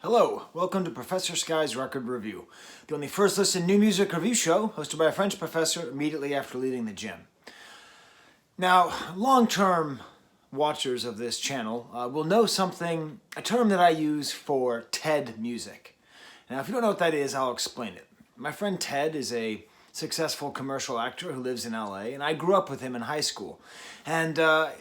Hello, welcome to Professor Skye's Record Review, the only first listen new music review show hosted by a French professor immediately after leaving the gym. Now, long-term watchers of this channel will know a term that I use for TED music. Now, if you don't know what that is, I'll explain it. My friend Ted is a successful commercial actor who lives in LA, and I grew up with him in high school. And a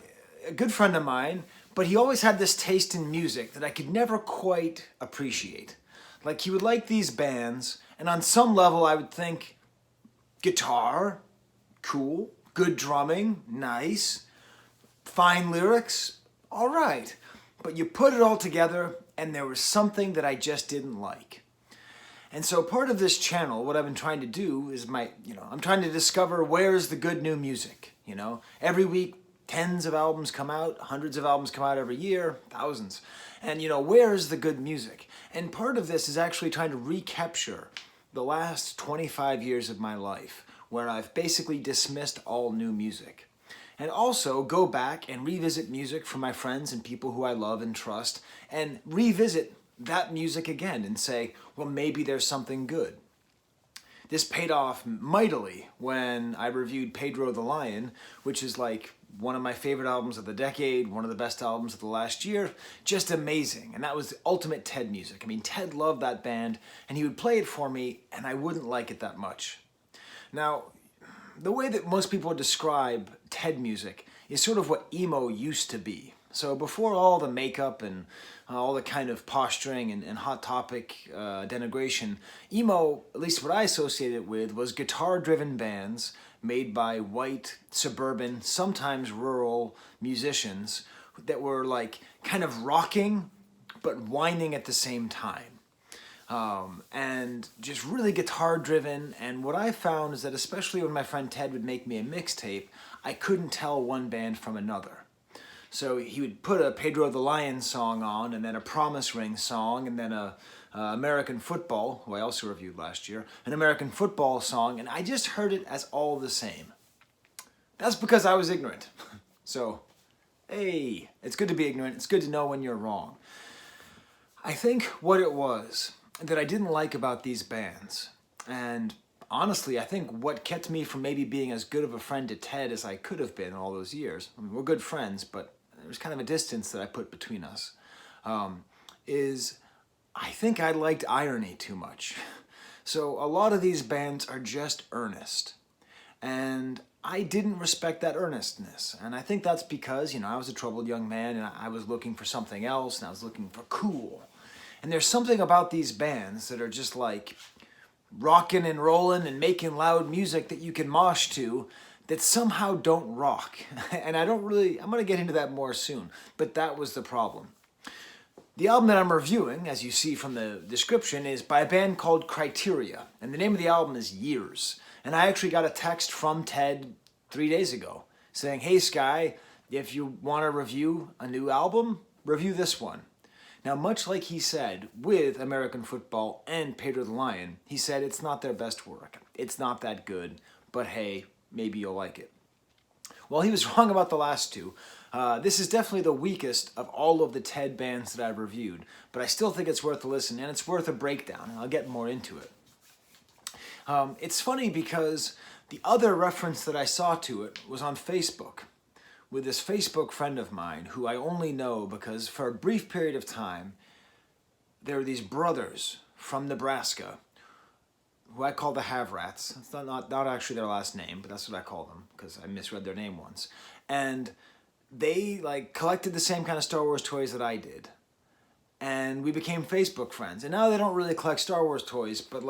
good friend of mine, but he always had this taste in music that I could never quite appreciate. Like, he would like these bands, and on some level I would think, guitar, cool, good drumming, nice, fine lyrics, all right. But you put it all together, and there was something that I just didn't like. And so part of this channel, what I've been trying to do is I'm trying to discover where's the good new music, Every week, tens of albums come out, hundreds of albums come out every year, thousands. And where's the good music? And part of this is actually trying to recapture the last 25 years of my life, where I've basically dismissed all new music. And also go back and revisit music from my friends and people who I love and trust, and revisit that music again and say, well, maybe there's something good. This paid off mightily when I reviewed Pedro the Lion, which is like one of my favorite albums of the decade, one of the best albums of the last year, just amazing. And that was the ultimate Ted music. I mean, Ted loved that band, and he would play it for me, and I wouldn't like it that much. Now, the way that most people describe Ted music is sort of what emo used to be. So before all the makeup and all the kind of posturing and hot topic denigration, emo, at least what I associated it with, was guitar-driven bands made by white, suburban, sometimes rural musicians that were like kind of rocking but whining at the same time. And just really guitar-driven, and what I found is that especially when my friend Ted would make me a mixtape, I couldn't tell one band from another. So he would put a Pedro the Lion song on, and then a Promise Ring song, and then a American Football, who I also reviewed last year, an American Football song, and I just heard it as all the same. That's because I was ignorant. So, hey, it's good to be ignorant. It's good to know when you're wrong. I think what it was that I didn't like about these bands, and honestly, I think what kept me from maybe being as good of a friend to Ted as I could have been all those years, I mean, we're good friends, but there's kind of a distance that I put between us, is I think I liked irony too much. So a lot of these bands are just earnest, and I didn't respect that earnestness. And I think that's because, I was a troubled young man, and I was looking for something else, and I was looking for cool. And there's something about these bands that are just like rocking and rolling and making loud music that you can mosh to that somehow don't rock. And I'm going to get into that more soon, but that was the problem. The album that I'm reviewing, as you see from the description, is by a band called Criteria, and the name of the album is Years. And I actually got a text from Ted 3 days ago saying, hey Skye, if you want to review a new album, review this one. Now, much like he said with American Football and Pedro the Lion, he said it's not their best work. It's not that good, but hey, maybe you'll like it. Well, he was wrong about the last two. This is definitely the weakest of all of the Ted bands that I've reviewed, but I still think it's worth a listen, and it's worth a breakdown, and I'll get more into it. It's funny because the other reference that I saw to it was on Facebook, with this Facebook friend of mine who I only know because for a brief period of time, there were these brothers from Nebraska who I call the Have-Rats. It's not actually their last name, but that's what I call them because I misread their name once. And they collected the same kind of Star Wars toys that I did. And we became Facebook friends. And now they don't really collect Star Wars toys, but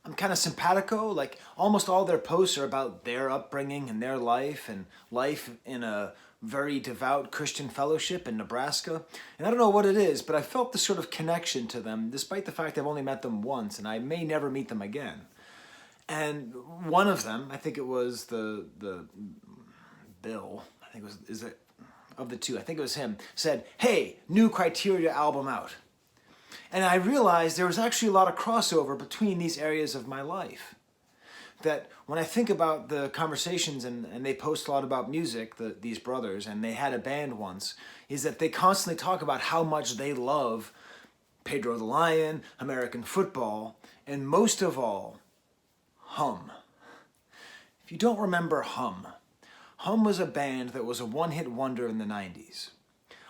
I'm kind of simpatico. Almost all their posts are about their upbringing and their life and life in a very devout Christian fellowship in Nebraska. And I don't know what it is, but I felt this sort of connection to them, despite the fact I've only met them once and I may never meet them again. And one of them, I think it was the Bill, I think it was, of the two, I think it was him, said, hey, new Criteria album out. And I realized there was actually a lot of crossover between these areas of my life. That when I think about the conversations, and they post a lot about music, these brothers, and they had a band once, is that they constantly talk about how much they love Pedro the Lion, American football, and most of all, Hum. If you don't remember Hum, Hum was a band that was a one-hit wonder in the 90s.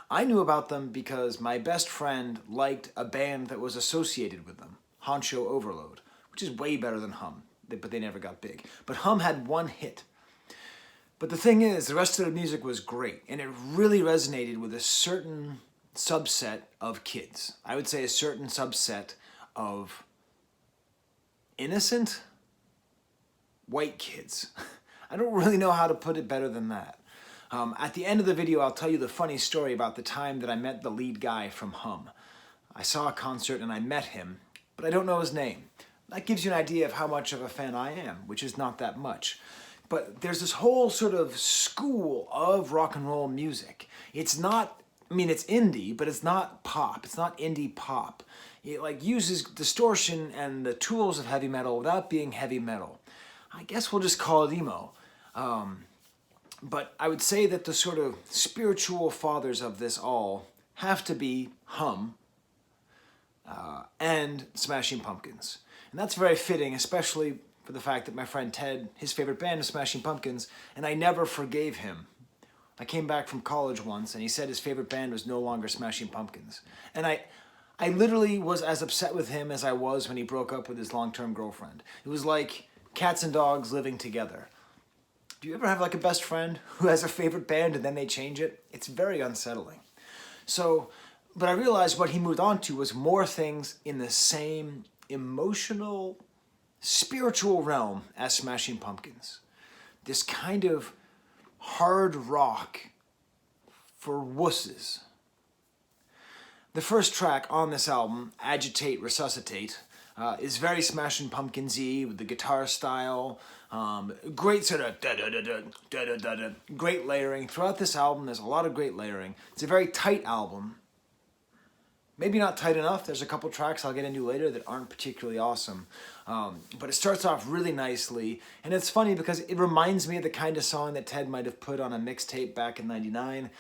I knew about them because my best friend liked a band that was associated with them, Honcho Overload, which is way better than Hum, but they never got big. But Hum had one hit. But the thing is, the rest of the music was great, and it really resonated with a certain subset of kids. I would say a certain subset of innocent white kids. I don't really know how to put it better than that. At the end of the video, I'll tell you the funny story about the time that I met the lead guy from Hum. I saw a concert and I met him, but I don't know his name. That gives you an idea of how much of a fan I am, which is not that much. But there's this whole sort of school of rock and roll music. It's not, I mean, it's indie, but it's not pop. It's not indie pop. It like uses distortion and the tools of heavy metal without being heavy metal. I guess we'll just call it emo. But I would say that the sort of spiritual fathers of this all have to be Hum and Smashing Pumpkins. And that's very fitting, especially for the fact that my friend Ted, his favorite band is Smashing Pumpkins, and I never forgave him. I came back from college once, and he said his favorite band was no longer Smashing Pumpkins. And I literally was as upset with him as I was when he broke up with his long-term girlfriend. It was like cats and dogs living together. Do you ever have like a best friend who has a favorite band and then they change it? It's very unsettling. So, but I realized what he moved on to was more things in the same emotional, spiritual realm as Smashing Pumpkins. This kind of hard rock for wusses. The first track on this album, Agitate, Resuscitate, is very Smashing Pumpkins-y with the guitar style. Great sort of da-da-da-da, great layering. Throughout this album, there's a lot of great layering. It's a very tight album. Maybe not tight enough. There's a couple tracks I'll get into later that aren't particularly awesome. But it starts off really nicely. And it's funny because it reminds me of the kind of song that Ted might have put on a mixtape back in '99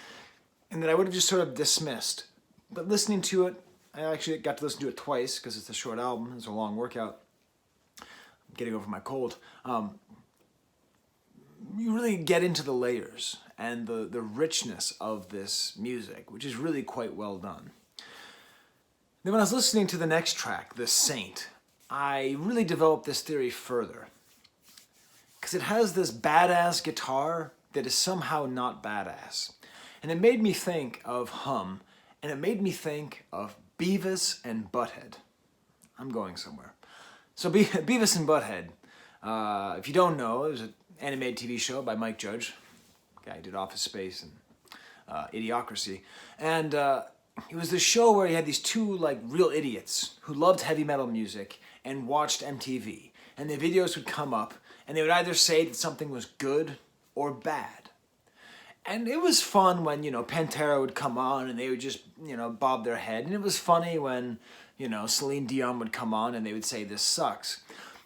and that I would have just sort of dismissed. But listening to it, I actually got to listen to it twice because it's a short album. It's a long workout. I'm getting over my cold. You really get into the layers and the richness of this music, which is really quite well done. Then when I was listening to the next track, The Saint, I really developed this theory further. Because it has this badass guitar that is somehow not badass. And it made me think of Hum, and it made me think of Beavis and Butthead. I'm going somewhere. So Beavis and Butthead, if you don't know, it was an animated TV show by Mike Judge. The guy who did Office Space and Idiocracy. And it was this show where he had these two like real idiots who loved heavy metal music and watched MTV. And the videos would come up and they would either say that something was good or bad. And it was fun when, Pantera would come on and they would just, bob their head. And it was funny when, Celine Dion would come on and they would say, this sucks.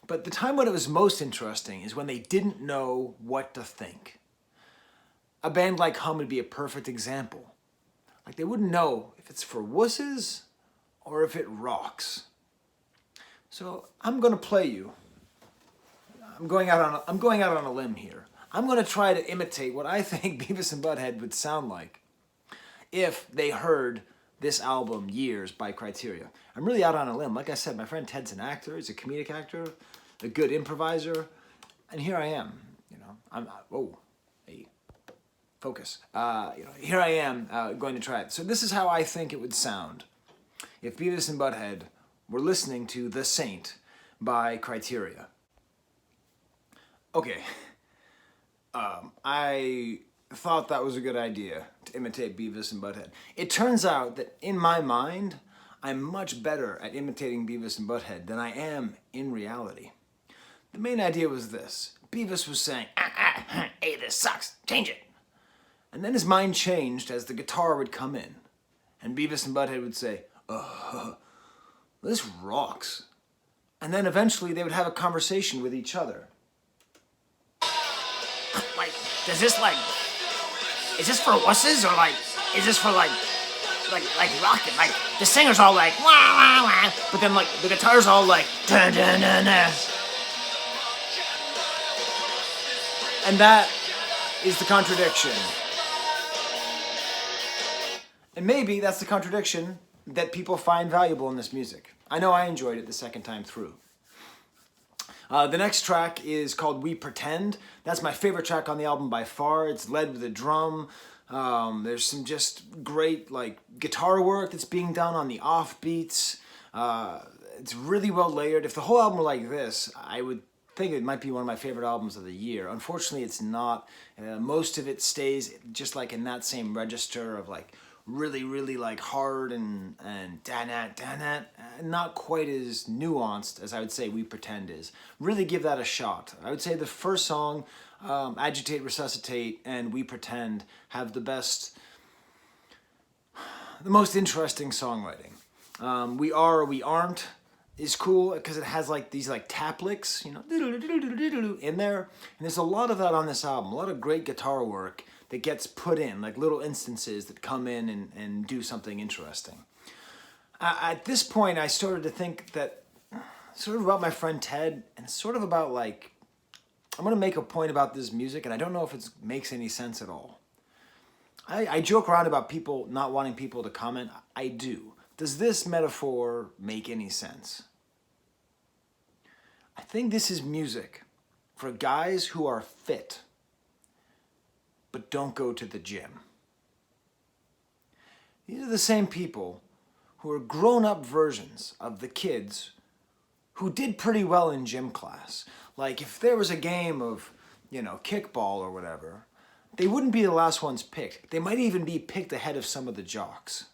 But the time when it was most interesting is when they didn't know what to think. A band like Hum would be a perfect example. Like they wouldn't know if it's for wusses or if it rocks. So I'm going to play you. I'm going out on a limb here. I'm going to try to imitate what I think Beavis and Butthead would sound like if they heard this album, Years, by Criteria. I'm really out on a limb. Like I said, my friend Ted's an actor. He's a comedic actor, a good improviser. And here I am, focus. Here I am going to try it. So this is how I think it would sound if Beavis and Butthead were listening to The Saint by Criteria. Okay. I thought that was a good idea to imitate Beavis and Butthead. It turns out that in my mind, I'm much better at imitating Beavis and Butthead than I am in reality. The main idea was this. Beavis was saying, hey, this sucks, change it. And then his mind changed as the guitar would come in. And Beavis and Butthead would say, this rocks. And then eventually they would have a conversation with each other. Like, is this for wusses or is this for like rockin'? Like, the singer's all like, wah, wah, but then like the guitar's all like dun, dun, dun, dun. And that is the contradiction. And maybe that's the contradiction that people find valuable in this music. I know I enjoyed it the second time through. The next track is called We Pretend. That's my favorite track on the album by far. It's led with a drum. There's some just great like guitar work that's being done on the off beats. It's really well layered. If the whole album were like this, I would think it might be one of my favorite albums of the year. Unfortunately, it's not. Most of it stays just like in that same register of like really, really like hard and da-nat, not quite as nuanced as I would say We Pretend is. Really give that a shot. I would say the first song, Agitate, Resuscitate, and We Pretend have the most interesting songwriting. We Are or We Aren't is cool because it has like these like tap licks, you know, in there. And there's a lot of that on this album, a lot of great guitar work that gets put in, like little instances that come in and do something interesting. At this point, I started to think that sort of about my friend Ted and sort of about like, I'm going to make a point about this music and I don't know if it makes any sense at all. I joke around about people not wanting people to comment. I do. Does this metaphor make any sense? I think this is music for guys who are fit but don't go to the gym. These are the same people who are grown-up versions of the kids who did pretty well in gym class. Like if there was a game of, you know, kickball or whatever, they wouldn't be the last ones picked. They might even be picked ahead of some of the jocks.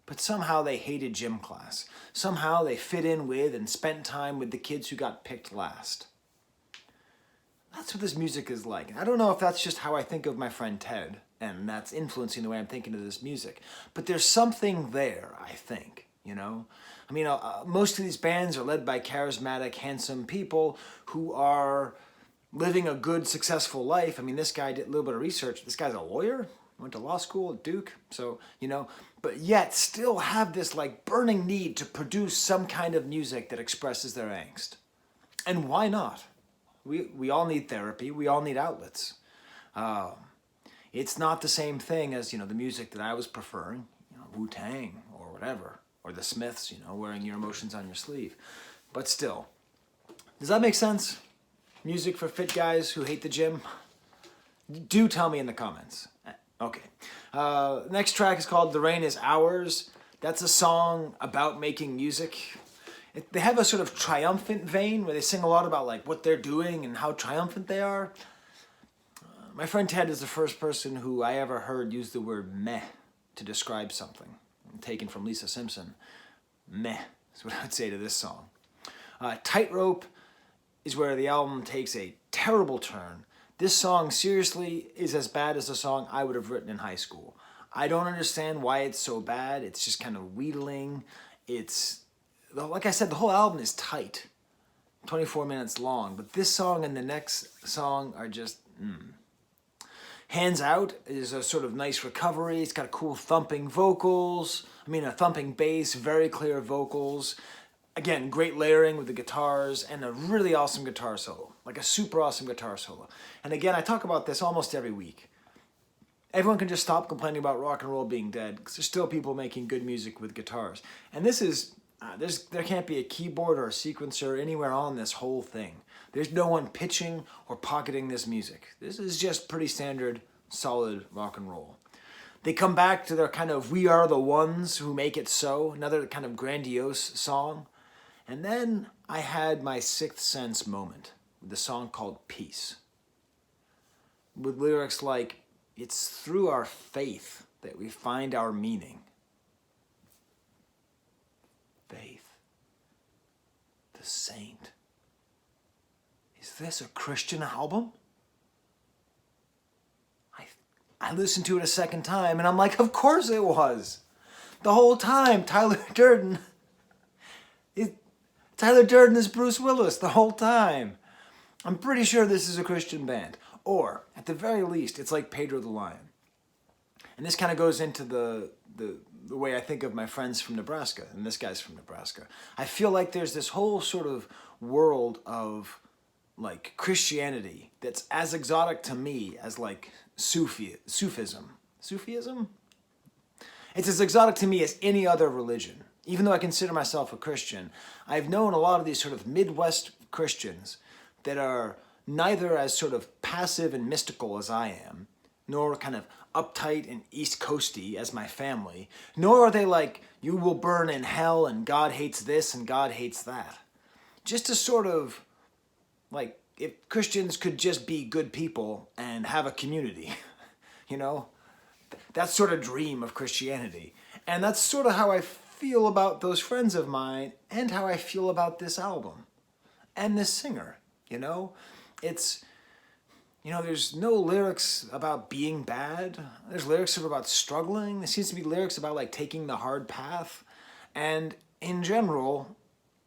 But somehow they hated gym class. Somehow they fit in with and spent time with the kids who got picked last. That's what this music is like. I don't know if that's just how I think of my friend Ted, and that's influencing the way I'm thinking of this music. But there's something there, I think, you know? I mean, most of these bands are led by charismatic, handsome people who are living a good, successful life. I mean, this guy did a little bit of research. This guy's a lawyer, went to law school at Duke, so, you know, but yet still have this like burning need to produce some kind of music that expresses their angst. And why not? We all need therapy. We all need outlets. It's not the same thing as, you know, the music that I was preferring, you know, Wu-Tang or whatever, or the Smiths, you know, wearing your emotions on your sleeve. But still, does that make sense? Music for fit guys who hate the gym? Do tell me in the comments. Okay. Next track is called The Rain Is Ours. That's a song about making music. They have a sort of triumphant vein where they sing a lot about like what they're doing and how triumphant they are. My friend Ted is the first person who I ever heard use the word meh to describe something. Taken from Lisa Simpson. Meh is what I would say to this song. Tightrope is where the album takes a terrible turn. This song seriously is as bad as a song I would have written in high school. I don't understand why it's so bad. It's just kind of wheedling. It's, like I said, the whole album is tight. 24 minutes long. But this song and the next song are just, Hands Out is a sort of nice recovery. It's got cool thumping vocals. A thumping bass, very clear vocals. Again, great layering with the guitars and a really awesome guitar solo. Like a super awesome guitar solo. And again, I talk about this almost every week. Everyone can just stop complaining about rock and roll being dead because there's still people making good music with guitars. And this is, there can't be a keyboard or a sequencer anywhere on this whole thing. There's no one pitching or pocketing this music. This is just pretty standard, solid rock and roll. They come back to their kind of We Are the Ones Who Make It So, another kind of grandiose song. And then I had my Sixth Sense moment with the song called Peace. With lyrics like, it's through our faith that we find our meaning. Faith. The Saint. Is this a Christian album? I listened to it a second time and I'm like, of course it was. The whole time, Tyler Durden is Bruce Willis the whole time. I'm pretty sure this is a Christian band. Or, at the very least, it's like Pedro the Lion. And this kind of goes into the way I think of my friends from Nebraska, and this guy's from Nebraska. I feel like there's this whole sort of world of like Christianity that's as exotic to me as like Sufism. Sufism? It's as exotic to me as any other religion. Even though I consider myself a Christian, I've known a lot of these sort of Midwest Christians that are neither as sort of passive and mystical as I am, nor kind of uptight and East Coasty as my family, nor are they like, you will burn in hell and God hates this and God hates that. Just a sort of, like, if Christians could just be good people and have a community, you know? That sort of dream of Christianity. And that's sort of how I feel about those friends of mine and how I feel about this album and this singer, you know? It's, you know, there's no lyrics about being bad. There's lyrics about struggling. There seems to be lyrics about like taking the hard path. And in general,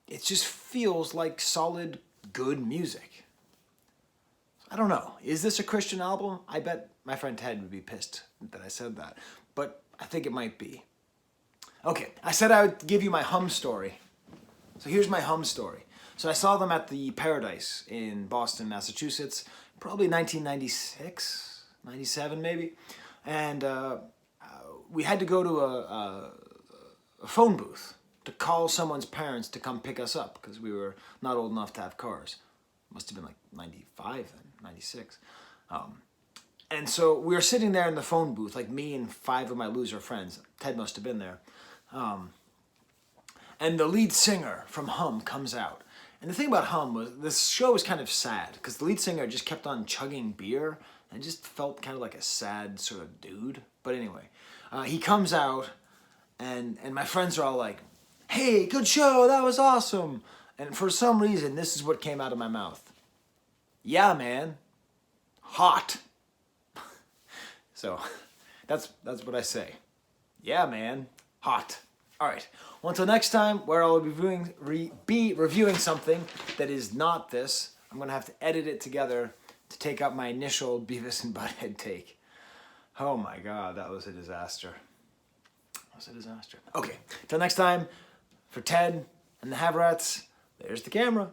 it just feels like solid, good music. I don't know. Is this a Christian album? I bet my friend Ted would be pissed that I said that. But I think it might be. Okay, I said I would give you my hum story. So here's my hum story. So I saw them at the Paradise in Boston, Massachusetts, probably 1996, 97 maybe. And we had to go to a phone booth to call someone's parents to come pick us up because we were not old enough to have cars. Must have been like 95 then, 96. And so we were sitting there in the phone booth, like me and 5 of my loser friends. Ted must have been there. And the lead singer from Hum comes out. And the thing about Hum was this show was kind of sad because the lead singer just kept on chugging beer and just felt kind of like a sad sort of dude. But anyway, he comes out and my friends are all like, hey, good show, that was awesome. And for some reason, this is what came out of my mouth. Yeah, man. Hot. So that's what I say. Yeah, man. Hot. All right. Well, until next time, where I'll be reviewing something that is not this, I'm going to have to edit it together to take out my initial Beavis and Butthead take. Oh my God, that was a disaster. That was a disaster. Okay. Till next time, for Ted and the Havrats, there's the camera.